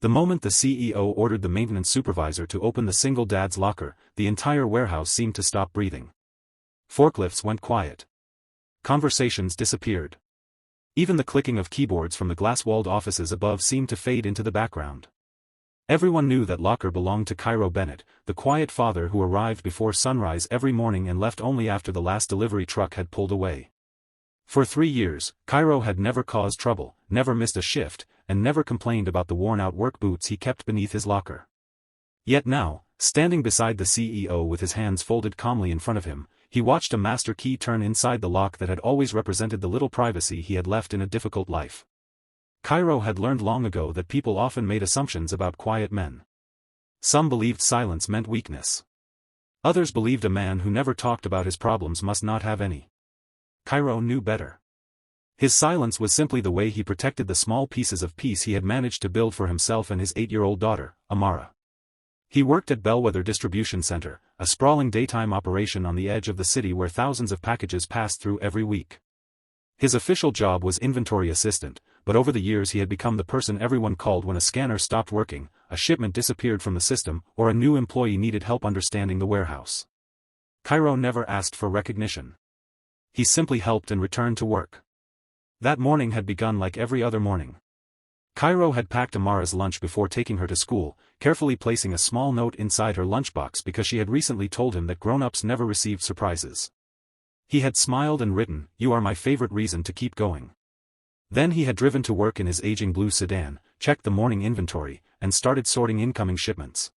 The moment the CEO ordered the maintenance supervisor to open the single dad's locker, the entire warehouse seemed to stop breathing. Forklifts went quiet. Conversations disappeared. Even the clicking of keyboards from the glass-walled offices above seemed to fade into the background. Everyone knew that locker belonged to Cairo Bennett, the quiet father who arrived before sunrise every morning and left only after the last delivery truck had pulled away. For 3 years, Cairo had never caused trouble, never missed a shift, and never complained about the worn-out work boots he kept beneath his locker. Yet now, standing beside the CEO with his hands folded calmly in front of him, he watched a master key turn inside the lock that had always represented the little privacy he had left in a difficult life. Cairo had learned long ago that people often made assumptions about quiet men. Some believed silence meant weakness. Others believed a man who never talked about his problems must not have any. Cairo knew better. His silence was simply the way he protected the small pieces of peace he had managed to build for himself and his 8-year-old daughter, Amara. He worked at Bellwether Distribution Center, a sprawling daytime operation on the edge of the city where thousands of packages passed through every week. His official job was inventory assistant, but over the years he had become the person everyone called when a scanner stopped working, a shipment disappeared from the system, or a new employee needed help understanding the warehouse. Cairo never asked for recognition. He simply helped and returned to work. That morning had begun like every other morning. Cairo had packed Amara's lunch before taking her to school, carefully placing a small note inside her lunchbox because she had recently told him that grown-ups never received surprises. He had smiled and written, "You are my favorite reason to keep going." Then he had driven to work in his aging blue sedan, checked the morning inventory, and started sorting incoming shipments.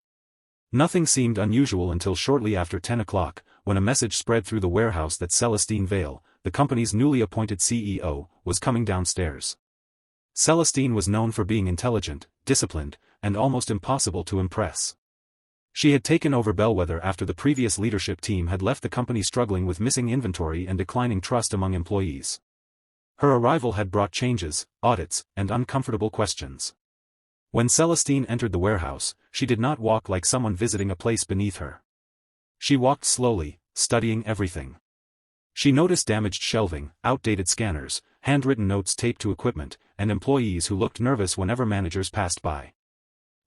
Nothing seemed unusual until shortly after 10 o'clock, when a message spread through the warehouse that Celestine Vale, the company's newly appointed CEO, was coming downstairs. Celestine was known for being intelligent, disciplined, and almost impossible to impress. She had taken over Bellwether after the previous leadership team had left the company struggling with missing inventory and declining trust among employees. Her arrival had brought changes, audits, and uncomfortable questions. When Celestine entered the warehouse, she did not walk like someone visiting a place beneath her. She walked slowly, studying everything. She noticed damaged shelving, outdated scanners, handwritten notes taped to equipment, and employees who looked nervous whenever managers passed by.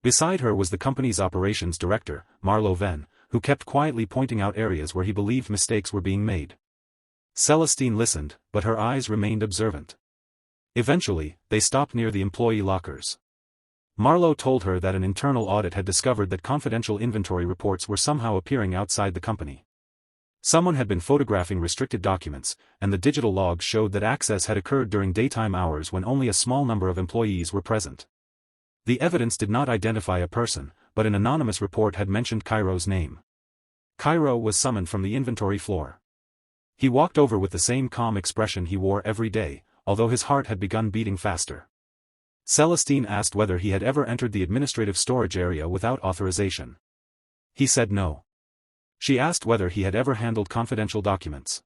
Beside her was the company's operations director, Marlo Venn, who kept quietly pointing out areas where he believed mistakes were being made. Celestine listened, but her eyes remained observant. Eventually, they stopped near the employee lockers. Marlo told her that an internal audit had discovered that confidential inventory reports were somehow appearing outside the company. Someone had been photographing restricted documents, and the digital logs showed that access had occurred during daytime hours when only a small number of employees were present. The evidence did not identify a person, but an anonymous report had mentioned Cairo's name. Cairo was summoned from the inventory floor. He walked over with the same calm expression he wore every day, although his heart had begun beating faster. Celestine asked whether he had ever entered the administrative storage area without authorization. He said no. She asked whether he had ever handled confidential documents.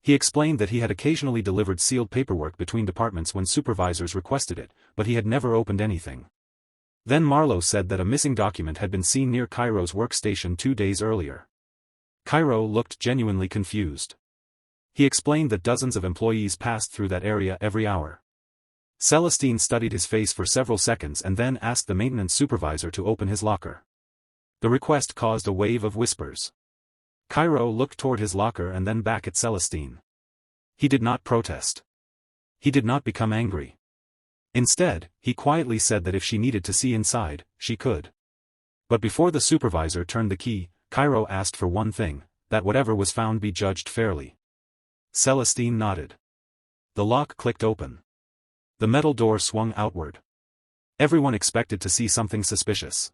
He explained that he had occasionally delivered sealed paperwork between departments when supervisors requested it, but he had never opened anything. Then Marlo said that a missing document had been seen near Cairo's workstation 2 days earlier. Cairo looked genuinely confused. He explained that dozens of employees passed through that area every hour. Celestine studied his face for several seconds and then asked the maintenance supervisor to open his locker. The request caused a wave of whispers. Cairo looked toward his locker and then back at Celestine. He did not protest. He did not become angry. Instead, he quietly said that if she needed to see inside, she could. But before the supervisor turned the key, Cairo asked for one thing, that whatever was found be judged fairly. Celestine nodded. The lock clicked open. The metal door swung outward. Everyone expected to see something suspicious.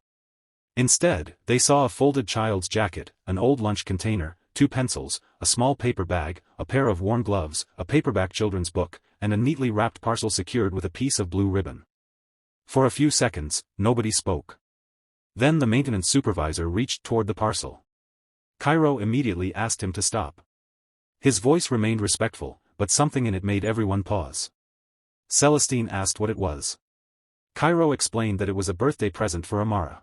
Instead, they saw a folded child's jacket, an old lunch container, 2 pencils, a small paper bag, a pair of worn gloves, a paperback children's book, and a neatly wrapped parcel secured with a piece of blue ribbon. For a few seconds, nobody spoke. Then the maintenance supervisor reached toward the parcel. Cairo immediately asked him to stop. His voice remained respectful, but something in it made everyone pause. Celestine asked what it was. Cairo explained that it was a birthday present for Amara.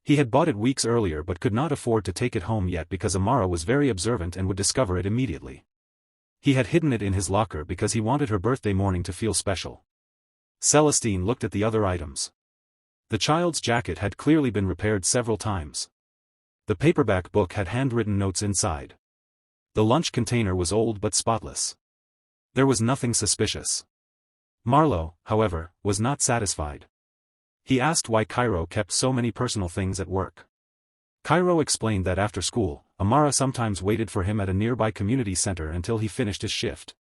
He had bought it weeks earlier but could not afford to take it home yet because Amara was very observant and would discover it immediately. He had hidden it in his locker because he wanted her birthday morning to feel special. Celestine looked at the other items. The child's jacket had clearly been repaired several times. The paperback book had handwritten notes inside. The lunch container was old but spotless. There was nothing suspicious. Marlowe, however, was not satisfied. He asked why Cairo kept so many personal things at work. Cairo explained that after school, Amara sometimes waited for him at a nearby community center until he finished his shift.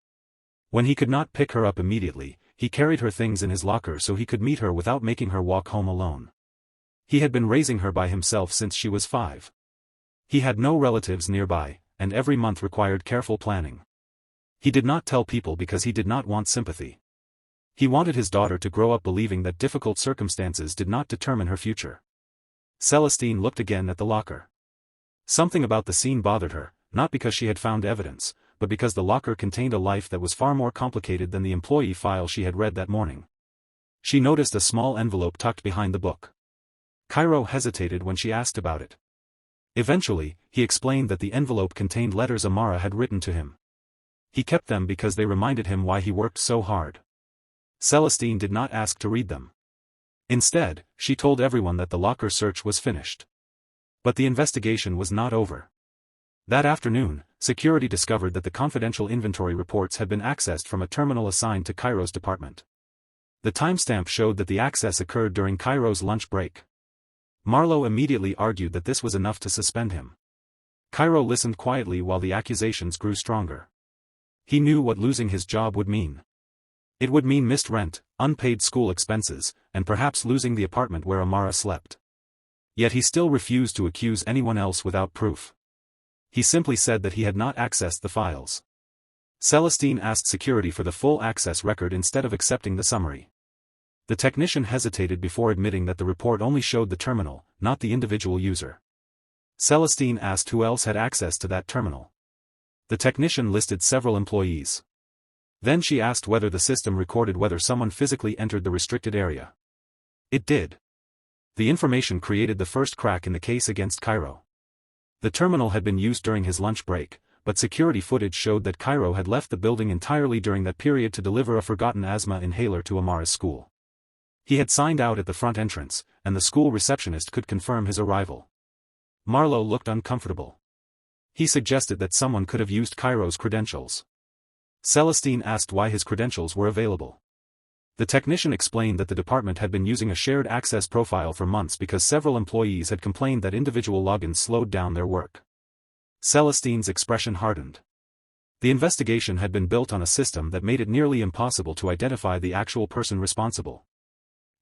When he could not pick her up immediately, he carried her things in his locker so he could meet her without making her walk home alone. He had been raising her by himself since she was 5. He had no relatives nearby, and every month required careful planning. He did not tell people because he did not want sympathy. He wanted his daughter to grow up believing that difficult circumstances did not determine her future. Celestine looked again at the locker. Something about the scene bothered her, not because she had found evidence, but because the locker contained a life that was far more complicated than the employee file she had read that morning. She noticed a small envelope tucked behind the book. Cairo hesitated when she asked about it. Eventually, he explained that the envelope contained letters Amara had written to him. He kept them because they reminded him why he worked so hard. Celestine did not ask to read them. Instead, she told everyone that the locker search was finished. But the investigation was not over. That afternoon, security discovered that the confidential inventory reports had been accessed from a terminal assigned to Cairo's department. The timestamp showed that the access occurred during Cairo's lunch break. Marlowe immediately argued that this was enough to suspend him. Cairo listened quietly while the accusations grew stronger. He knew what losing his job would mean. It would mean missed rent, unpaid school expenses, and perhaps losing the apartment where Amara slept. Yet he still refused to accuse anyone else without proof. He simply said that he had not accessed the files. Celestine asked security for the full access record instead of accepting the summary. The technician hesitated before admitting that the report only showed the terminal, not the individual user. Celestine asked who else had access to that terminal. The technician listed several employees. Then she asked whether the system recorded whether someone physically entered the restricted area. It did. The information created the first crack in the case against Cairo. The terminal had been used during his lunch break, but security footage showed that Cairo had left the building entirely during that period to deliver a forgotten asthma inhaler to Amara's school. He had signed out at the front entrance, and the school receptionist could confirm his arrival. Marlowe looked uncomfortable. He suggested that someone could have used Cairo's credentials. Celestine asked why his credentials were available. The technician explained that the department had been using a shared access profile for months because several employees had complained that individual logins slowed down their work. Celestine's expression hardened. The investigation had been built on a system that made it nearly impossible to identify the actual person responsible.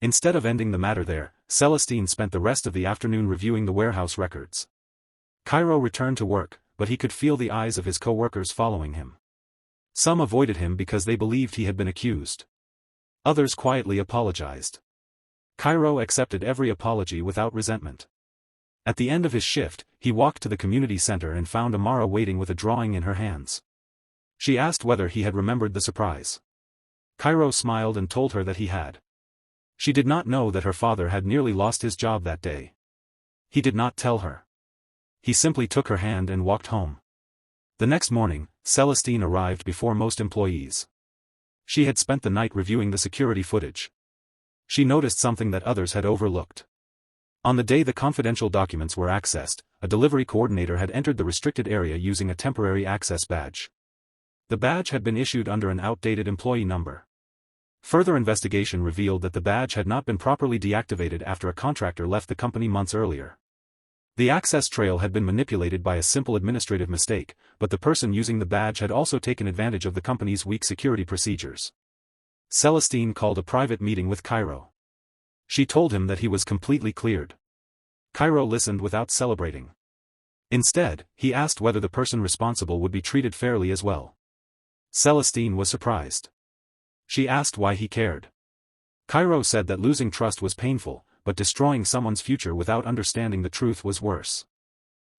Instead of ending the matter there, Celestine spent the rest of the afternoon reviewing the warehouse records. Cairo returned to work, but he could feel the eyes of his co-workers following him. Some avoided him because they believed he had been accused. Others quietly apologized. Cairo accepted every apology without resentment. At the end of his shift, he walked to the community center and found Amara waiting with a drawing in her hands. She asked whether he had remembered the surprise. Cairo smiled and told her that he had. She did not know that her father had nearly lost his job that day. He did not tell her. He simply took her hand and walked home. The next morning, Celestine arrived before most employees. She had spent the night reviewing the security footage. She noticed something that others had overlooked. On the day the confidential documents were accessed, a delivery coordinator had entered the restricted area using a temporary access badge. The badge had been issued under an outdated employee number. Further investigation revealed that the badge had not been properly deactivated after a contractor left the company months earlier. The access trail had been manipulated by a simple administrative mistake, but the person using the badge had also taken advantage of the company's weak security procedures. Celestine called a private meeting with Cairo. She told him that he was completely cleared. Cairo listened without celebrating. Instead, he asked whether the person responsible would be treated fairly as well. Celestine was surprised. She asked why he cared. Cairo said that losing trust was painful, but destroying someone's future without understanding the truth was worse.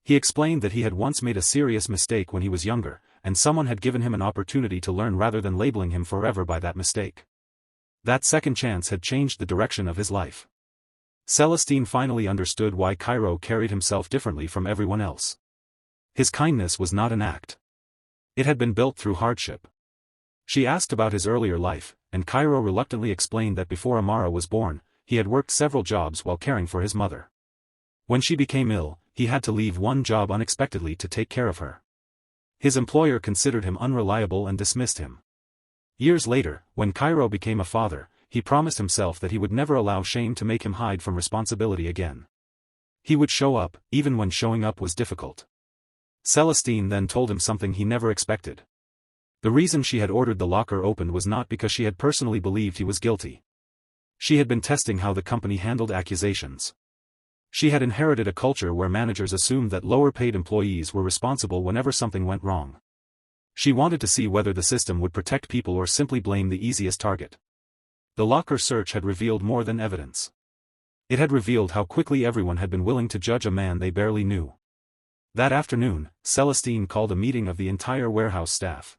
He explained that he had once made a serious mistake when he was younger, and someone had given him an opportunity to learn rather than labeling him forever by that mistake. That second chance had changed the direction of his life. Celestine finally understood why Cairo carried himself differently from everyone else. His kindness was not an act. It had been built through hardship. She asked about his earlier life, and Cairo reluctantly explained that before Amara was born, he had worked several jobs while caring for his mother. When she became ill, he had to leave one job unexpectedly to take care of her. His employer considered him unreliable and dismissed him. Years later, when Cairo became a father, he promised himself that he would never allow shame to make him hide from responsibility again. He would show up, even when showing up was difficult. Celestine then told him something he never expected. The reason she had ordered the locker opened was not because she had personally believed he was guilty. She had been testing how the company handled accusations. She had inherited a culture where managers assumed that lower-paid employees were responsible whenever something went wrong. She wanted to see whether the system would protect people or simply blame the easiest target. The locker search had revealed more than evidence. It had revealed how quickly everyone had been willing to judge a man they barely knew. That afternoon, Celestine called a meeting of the entire warehouse staff.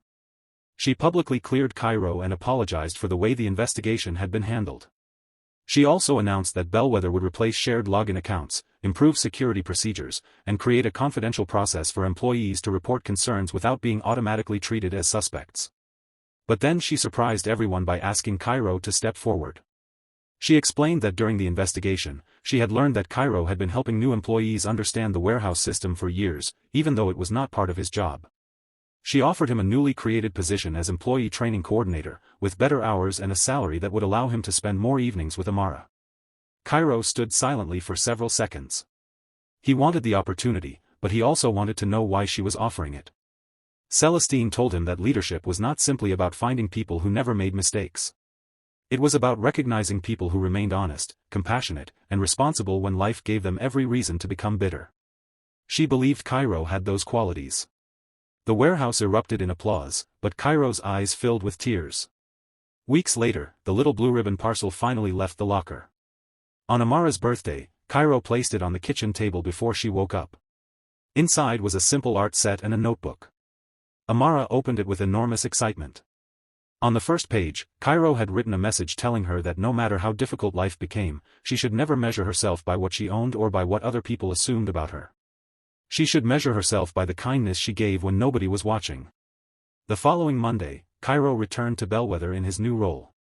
She publicly cleared Cairo and apologized for the way the investigation had been handled. She also announced that Bellwether would replace shared login accounts, improve security procedures, and create a confidential process for employees to report concerns without being automatically treated as suspects. But then she surprised everyone by asking Cairo to step forward. She explained that during the investigation, she had learned that Cairo had been helping new employees understand the warehouse system for years, even though it was not part of his job. She offered him a newly created position as employee training coordinator, with better hours and a salary that would allow him to spend more evenings with Amara. Cairo stood silently for several seconds. He wanted the opportunity, but he also wanted to know why she was offering it. Celestine told him that leadership was not simply about finding people who never made mistakes. It was about recognizing people who remained honest, compassionate, and responsible when life gave them every reason to become bitter. She believed Cairo had those qualities. The warehouse erupted in applause, but Cairo's eyes filled with tears. Weeks later, the little blue ribbon parcel finally left the locker. On Amara's birthday, Cairo placed it on the kitchen table before she woke up. Inside was a simple art set and a notebook. Amara opened it with enormous excitement. On the first page, Cairo had written a message telling her that no matter how difficult life became, she should never measure herself by what she owned or by what other people assumed about her. She should measure herself by the kindness she gave when nobody was watching. The following Monday, Cairo returned to Bellwether in his new role.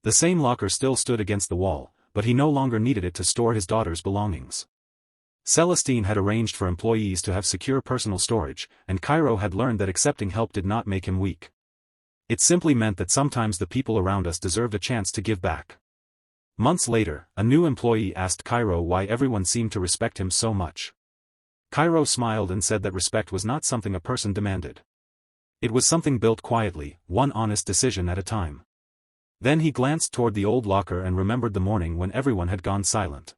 The same locker still stood against the wall, but he no longer needed it to store his daughter's belongings. Celestine had arranged for employees to have secure personal storage, and Cairo had learned that accepting help did not make him weak. It simply meant that sometimes the people around us deserved a chance to give back. Months later, a new employee asked Cairo why everyone seemed to respect him so much. Cairo smiled and said that respect was not something a person demanded. It was something built quietly, one honest decision at a time. Then he glanced toward the old locker and remembered the morning when everyone had gone silent.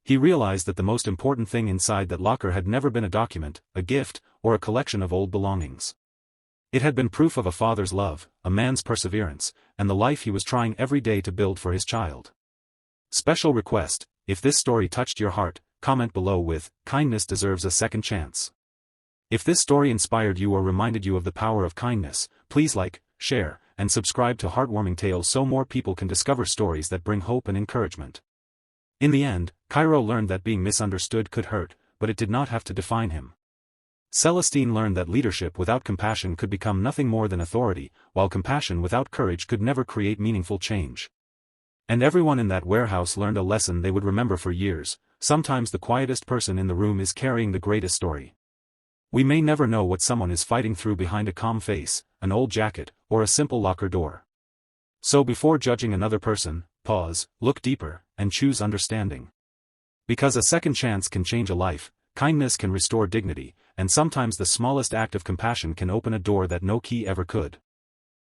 He realized that the most important thing inside that locker had never been a document, a gift, or a collection of old belongings. It had been proof of a father's love, a man's perseverance, and the life he was trying every day to build for his child. Special request: if this story touched your heart, comment below with, "Kindness deserves a second chance." If this story inspired you or reminded you of the power of kindness, please like, share, and subscribe to Heartwarming Tales so more people can discover stories that bring hope and encouragement. In the end, Cairo learned that being misunderstood could hurt, but it did not have to define him. Celestine learned that leadership without compassion could become nothing more than authority, while compassion without courage could never create meaningful change. And everyone in that warehouse learned a lesson they would remember for years: sometimes the quietest person in the room is carrying the greatest story. We may never know what someone is fighting through behind a calm face, an old jacket, or a simple locker door. So before judging another person, pause, look deeper, and choose understanding. Because a second chance can change a life, kindness can restore dignity, and sometimes the smallest act of compassion can open a door that no key ever could.